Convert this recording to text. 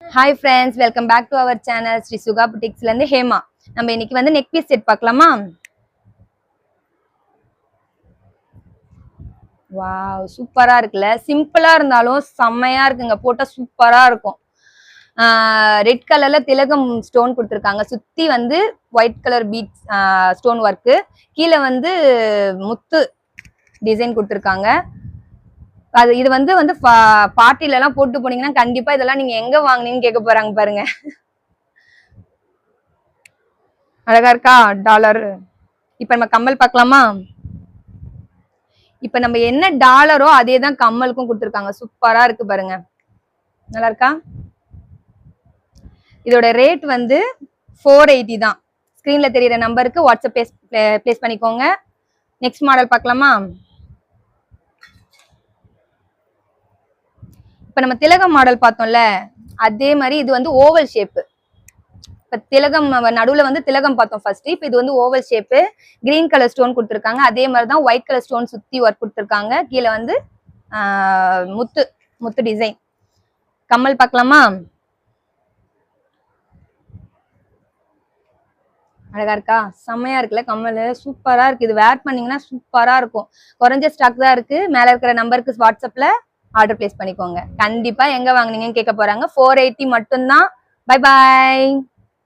Hi friends, welcome back to our channel Sri Suga Boutiques la irundhu Hema. நம்ம இன்னைக்கு வந்து neck piece set பார்க்கலாமா? Wow சூப்பரா இருக்குல. சிம்பிளா இருந்தாலும் செம்மையா இருக்குங்க. போட்டா சூப்பரா இருக்கும். ரெட் கலர்ல திலகம் ஸ்டோன் கொடுத்திருக்காங்க. சுத்தி வந்து white colour beads stone work. கீழ வந்து முத்து டிசைன் கொடுத்திருக்காங்க. அது இது வந்து பார்ட்டில எல்லாம் போட்டு போனீங்கன்னா கண்டிப்பா இதெல்லாம் நீங்க எங்க வாங்குனீங்கன்னு கேட்க போறாங்க பாருங்க. அழகா இருக்கா டாலர். இப்ப நம்ம கம்மல் பார்க்கலாமா? இப்ப நம்ம என்ன டாலரோ அதே தான் கம்மலுக்கும் கொடுத்துருக்காங்க. சூப்பரா இருக்கு பாருங்க. நல்லா இருக்கா? இதோட ரேட் வந்து 480 தான். ஸ்கிரீன்ல தெரியுற நம்பருக்கு வாட்ஸ்அப் பிளேஸ் பண்ணிக்கோங்க. நெக்ஸ்ட் மாடல் பார்க்கலாமா? இப்ப நம்ம திலகம் மாடல் பார்த்தோம்ல, அதே மாதிரி இது வந்து ஓவல் ஷேப். இப்ப திலகம் நடுவுல வந்து திலகம் பார்த்தோம் ஃபர்ஸ்ட். இப்ப இது வந்து oval shape. Green colour stone கொடுத்துருக்காங்க. அதே மாதிரிதான் ஒயிட் கலர் ஸ்டோன் சுத்தி ஒர்க் கொடுத்துருக்காங்க. கீழே வந்து முத்து முத்து டிசைன். கம்மல் பார்க்கலாமா? அழகா இருக்கா? செம்மையா இருக்குல்ல கம்மல். சூப்பரா இருக்கு. இது வேர் பண்ணீங்கன்னா சூப்பரா இருக்கும். குறைஞ்ச ஸ்டாக் தான் இருக்கு. மேல இருக்கிற நம்பருக்கு வாட்ஸ்அப்ல ஆர்டர் பிளேஸ் பண்ணிக்கோங்க. கண்டிப்பா எங்க வாங்குனீங்கன்னு கேட்க போறாங்க. 480 மட்டும்தான். Bye bye.